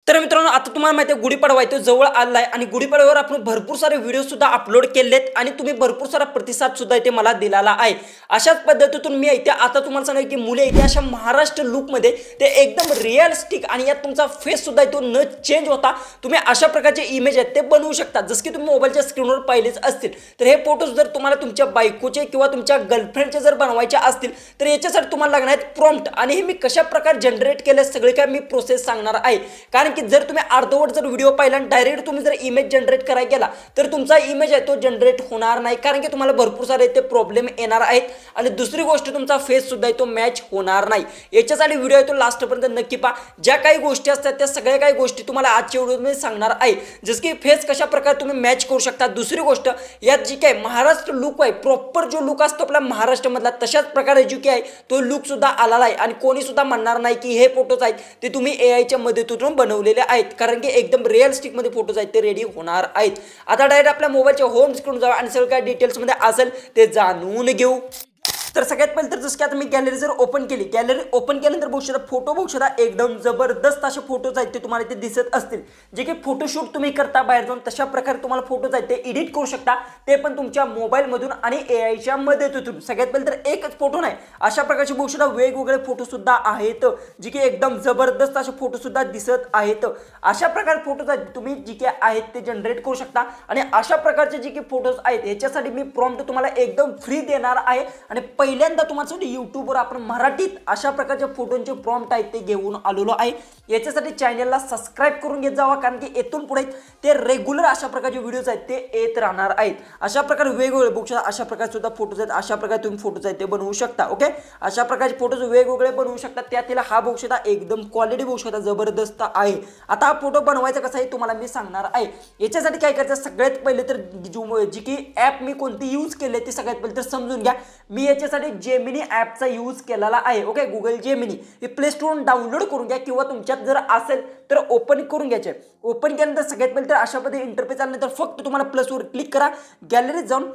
तर मित्रांनो आता तुम्हाला माहिती आहे गुढीपाडवा आहे तो जवळ आला आहे आणि गुढीपाडव्यावर आपण भरपूर सारे व्हिडिओ सुद्धा अपलोड केलेत आणि तुम्ही भरपूर सारा प्रतिसाद सुद्धा इथे मला दिलेला आहे। अशाच पद्धतीतून मी इथे आता तुम्हाला सांगेल की मुले इथे अशा महाराष्ट्र लुकमध्ये ते एकदम रिअलिस्टिक आणि यात तुमचा फेस सुद्धा इथून न चेंज होता तुम्ही अशा प्रकारचे इमेज आहेत ते बनवू शकता। जसं की तुम्ही मोबाईलच्या स्क्रीनवर पाहिलेच असतील तर हे फोटोज जर तुम्हाला तुमच्या बायकोचे किंवा तुमच्या गर्लफ्रेंडचे जर बनवायचे असतील तर याच्यासाठी तुम्हाला लागणार आहेत प्रॉम्प्ट आणि हे मी कशा प्रकारे जनरेट केले सगळे काय मी प्रोसेस सांगणार आहे। कारण की जर तुम्ही अर्धवट जर व्हिडिओ पाहिला आणि डायरेक्ट तुम्ही जर इमेज जनरेट करायला गेला तर तुमचा इमेज आहे तो जनरेट होणार नाही कारण की तुम्हाला भरपूर सारे ते प्रॉब्लेम येणार आहेत आणि दुसरी गोष्ट तुमचा फेस सुद्धा आहे तो मॅच होणार नाही। याच्यासाठी व्हिडिओ आहे तो लास्ट पर्यंत नक्की पहा। ज्या काही गोष्टी असतात त्या सगळ्या काही गोष्टी तुम्हाला आजच्या व्हिडिओमध्ये सांगणार आहे जसं की फेस कशा प्रकारे तुम्ही मॅच करू शकता। दुसरी गोष्ट यात जी काय महाराष्ट्र लुक आहे प्रॉपर जो लुक असतो आपल्या महाराष्ट्रामधला तशाच प्रकारे जो काय तो लुक सुद्धा आलेला आहे आणि कोणी सुद्धा म्हणणार नाही की हे फोटोज आहेत ते तुम्ही एआयच्या मदतीतून बनवलेले आहेत कारण की एकदम रिअलिस्टिक मध्ये फोटोज आहेत ते रेडी होणार आहेत। आता डायरेक्ट आपल्या मोबाईलच्या होम स्क्रीन जाऊ आणि सगळं काय डिटेल्स मध्ये असेल ते जाणून घेऊ। तर सगळ्यात पहिले तर जसं की आता मी गॅलरी जर ओपन केली गॅलरी ओपन केल्यानंतर बघू शकता फोटो बघू शकता एकदम जबरदस्त असे फोटोज आहेत ते तुम्हाला इथे दिसत असतील जे की फोटोशूट तुम्ही करता बाहेर जाऊन तशा प्रकारे तुम्हाला फोटोज आहेत ते एडिट करू शकता ते पण तुमच्या मोबाईल मधून आणि एआयच्या मदतीतून। सगळ्यात पहिले तर एकच फोटो नाही अशा प्रकारचे बघू शकता वेगवेगळे फोटो सुद्धा आहेत जे की एकदम जबरदस्त असे फोटो सुद्धा दिसत आहेत। अशा प्रकारे फोटोज आहेत तुम्ही जे की आहेत ते जनरेट करू शकता आणि अशा प्रकारचे जे की फोटोज आहेत याच्यासाठी मी प्रॉम्प्ट तुम्हाला एकदम फ्री देणार आहे आणि पहिल्यांदा तुम्हाला यूट्यूबवर आपण मराठीत अशा प्रकारचे फोटोंचे प्रॉम्प्ट आहेत ते घेऊन आलेलो आहे। याच्यासाठी चॅनलला सबस्क्राइब करून घेत जावा कारण की इथून पुढे ते रेग्युलर अशा प्रकारचे व्हिडिओज आहेत ते येत राहणार आहेत। अशा प्रकारे वेगवेगळे बघू शकता अशा प्रकारचे सुद्धा फोटोज आहेत अशा प्रकारे तुम्ही फोटोज आहेत ते बनवू शकता। ओके अशा प्रकारचे फोटोज वेगवेगळे बनवू शकता त्यातील हा बघू शकता एकदम क्वालिटी बघू शकता जबरदस्त आहे। आता हा फोटो बनवायचा कसा आहे तुम्हाला मी सांगणार आहे। याच्यासाठी काय करायचं सगळ्यात पहिले तर जी की ॲप मी कोणती यूज केले ते सगळ्यात पहिले तर समजून घ्या। मी याच्यासाठी जेमिनी ॲपचा यूज केलेला आहे। ओके गुगल जेमिनी हे प्ले स्टोरवरून डाउनलोड करून घ्या किंवा तुमच्यात जर असेल तर ओपन करून घ्यायचे। ओपन केल्यानंतर सगळ्यात पहिले तर अशा पद्धतीने इंटरफेस आल्यानंतर फक्त तुम्हाला प्लसवर क्लिक करा गॅलरीत जाऊन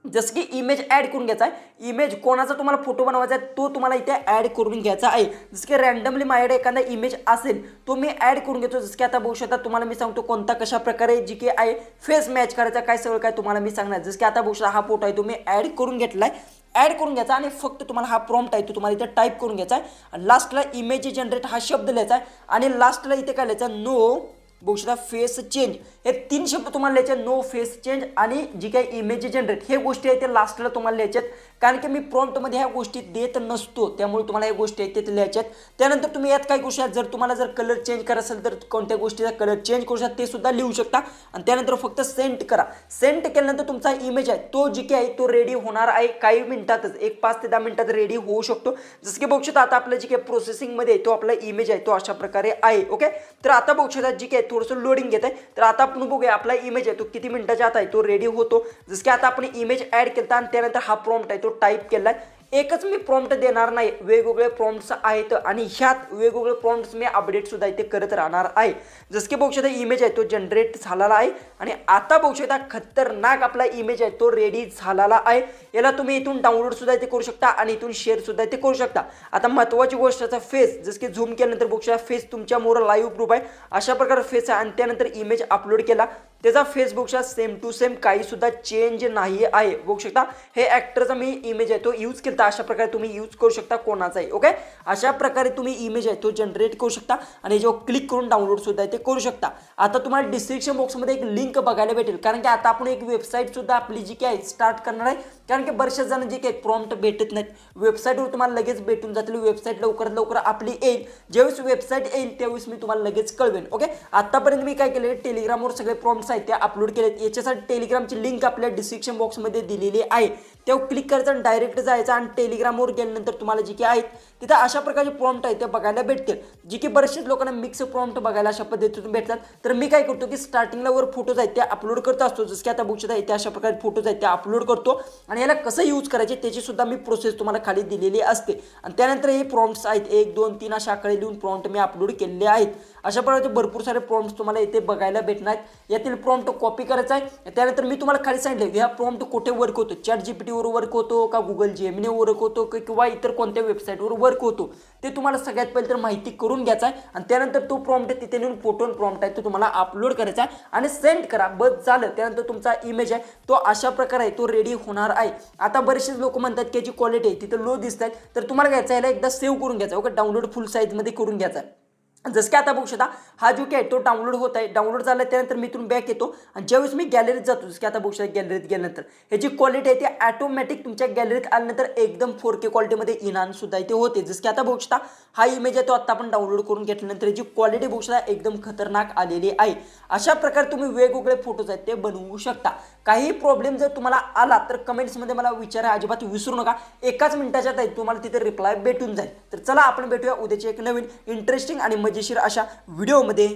जसं की इमेज ॲड करून घ्यायचा आहे। इमेज कोणाचा तुम्हाला फोटो बनवायचा आहे तो तुम्हाला इथे ॲड करून घ्यायचा आहे। जसं की रँडमली माझ्याकडे एखादा इमेज असेल तो मी ॲड करून घेतो। जसं की आता बघू शकता तुम्हाला मी सांगतो कोणता कशा प्रकारे जी की आहे फेस मॅच करायचा काय सगळं काय तुम्हाला मी सांगणार। जसं की आता बघू शकता हा फोटो आहे तो मी ॲड करून घेतला आहे। ॲड करून घ्यायचा आणि फक्त तुम्हाला हा प्रॉम्प्ट आहे तो तुम्हाला इथे टाईप करून घ्यायचा आहे आणि लास्टला इमेज जनरेट हा शब्द लिहायचा आहे आणि लास्टला इथे काय लिहायचा नो बघू शकता फेस चेंज हे तीन शब्द तुम्हाला लिहायचे नो फेस चेंज आणि जी काही इमेज जनरेट हे गोष्टी आहेत ते लास्टला तुम्हाला लिहायच्यात कारण की मी प्रॉम्प्टमध्ये ह्या गोष्टी देत नसतो त्यामुळे तुम्हाला या गोष्टी आहेत ते लिहायच्यात। त्यानंतर तुम्ही यात काय करू शकता जर तुम्हाला जर कलर चेंज करायचा असेल तर कोणत्या गोष्टीचा कलर चेंज करू शकता ते सुद्धा लिहू शकता आणि त्यानंतर फक्त सेंड करा। सेंड केल्यानंतर तुमचा इमेज आहे तो जी काही आहे तो रेडी होणार आहे काही मिनिटातच 1 5 ते 10 मिनिटात रेडी होऊ शकतो। जसं की बघू शकता आता आपलं जी काही प्रोसेसिंगमध्ये तो आपला इमेज आहे तो अशा प्रकारे आहे। ओके तर आता बघू शकता जी काही थोडंसं लोडिंग घेत आहे तर आता आपण बघूया आपला इमेज आहे तो किती मिनिटाच्या आत आहे तो रेडी होतो। जसं की आता आपण इमेज ॲड केला आणि त्यानंतर हा प्रॉम्प्ट आहे तो टाईप केलाय। एकच मी प्रॉम्प्ट देणार नाही वेगवेगळे प्रॉम्प्ट्स आहेत आणि ह्यात वेगवेगळे प्रॉम्प्ट्स मी अपडेट सुद्धा इथे करत राहणार आहे। जसं की बघू शकता इमेज आहे तो जनरेट झालेला आहे आणि आता बघू शकता खतरनाक आपला इमेज आहे तो रेडी झालेला आहे। याला तुम्ही इथून डाउनलोड सुद्धा इथे करू शकता आणि इथून शेअर सुद्धा इथे करू शकता। आता महत्त्वाची गोष्ट त्याचा फेस जसं की झूम केल्यानंतर बघू शकता फेस तुमच्या मोर लाईव्ह प्रूफ आहे अशा प्रकारे फेस आहे आणि त्यानंतर इमेज अपलोड केला त्याचा फेस बघू शकता सेम टू सेम काही सुद्धा चेंज नाही आहे। बघू शकता हे ॲक्टरचा मी इमेज आहे तो यूज केला अशा प्रकारे तुम्ही यूज करू शकता कोणाचाही। ओके अशा प्रकारे तुम्ही इमेज आहे तो जनरेट करू शकता आणि जो क्लिक करून डाउनलोड सुद्धा ते करू शकता। आता तुम्हाला डिस्क्रिप्शन बॉक्समध्ये एक लिंक बघायला भेटेल कारण की आता आपण एक वेबसाईट सुद्धा आपली जी काय स्टार्ट करणार आहे कारण की बरेचसे जण जे काही प्रॉम्प्ट भेटत नाहीत वेबसाईटवर तुम्हाला लगेच भेटून जातील। वेबसाईट लवकरात लवकर आपली येईल ज्यावेळेस वेबसाईट येईल त्यावेळेस मी तुम्हाला लगेच कळवेन। ओके आतापर्यंत मी काय केले टेलिग्रामवर सगळे प्रॉम्प्ट्स आहेत ते अपलोड केलेत। याच्यासाठी टेलिग्रामची लिंक आपल्या डिस्क्रिप्शन बॉक्समध्ये दिलेली आहे तेव्हा क्लिक करायचं आणि डायरेक्ट जायचं आणि टेलिग्रामवर गेल्यानंतर तुम्हाला जी की आहेत तिथं अशा प्रकारचे प्रॉम्प्ट आहेत ते बघायला भेटतील जी की बरेचसेच लोकांना मिक्स प्रॉम्प्ट बघायला अशा पद्धतीतून भेटतात। तर मी काय करतो की स्टार्टिंगला वर फोटोज आहेत ते अपलोड करत असतो जसं की आता बघू शकता इथे अशा प्रकारे फोटोज आहेत ते अपलोड करतो आणि याला कसं यूज करायचे त्याची सुद्धा मी प्रोसेस तुम्हाला खाली दिलेली असते आणि त्यानंतर हे प्रॉम्प्ट्स आहेत 1 2 3 अशा आकडे लिहून प्रॉम्प्ट मी अपलोड केलेले आहेत। अशा प्रकारचे भरपूर सारे प्रॉम्प्ट्स तुम्हाला इथे बघायला भेटणार आहेत। यातील प्रॉम्प्ट कॉपी करायचा आहे त्यानंतर मी तुम्हाला खाली सांगितलं ह्या प्रॉम्प्ट कुठे वर्क होतो चॅट जीपीटी वर वर्क होतो का गुगल जेमिनीवर वर्क होतो किंवा इतर कोणत्या वेबसाईटवर वर्क होतो ते तुम्हाला सगळ्यात पहिले तर माहिती करून घ्यायचा आहे आणि त्यानंतर तो प्रॉम्प्ट तिथे नेऊन फोटो प्रॉम्प्ट आहे तो तुम्हाला अपलोड करायचा आहे आणि सेंड करा. बस झालं. त्यानंतर तुमचा इमेज आहे तो अशा प्रकारे आहे तो रेडी होणार आहे. आता बरेचसे लोक म्हणतात की याची क्वालिटी आहे तिथं लो दिसत आहे तर तुम्हाला घ्यायचा याला एकदा सेव्ह करून घ्यायचा ओके. डाउनलोड फुल साईजमध्ये करून घ्यायचा आहे. जसं की आता बघू शकता हा जो काय तो डाउनलोड होत आहे. डाउनलोड झाला त्यानंतर मी इथून बॅक येतो आणि ज्यावेळेस मी गॅलरीत जातो जसं की आता बघू शकता गॅलरीत गेल्यानंतर ह्याची क्वालिटी आहे ती ऑटोमॅटिक तुमच्या गॅलरीत आल्यानंतर एकदम 4K क्वालिटीमध्ये इनान सुद्धा इथे होते. जसं की आता बघू शकता हा इमेज आहे तो आता आपण डाउनलोड करून घेतल्यानंतर याची क्वालिटी बघू शकता एकदम खतरनाक आलेली आहे. अशा प्रकारे तुम्ही वेगवेगळे फोटोज आहेत ते बनवू शकता. काही प्रॉब्लेम जर तुम्हाला आला तर कमेंट्समध्ये मला विचारा अजिबात विसरू नका. एकाच मिनिटाच्या आत तुम्हाला तिथे रिप्लाय भेटून जाईल. तर चला आपण भेटूया उद्याची एक नवीन इंटरेस्टिंग आणि मजेशीर अशा व्हिडिओमध्ये.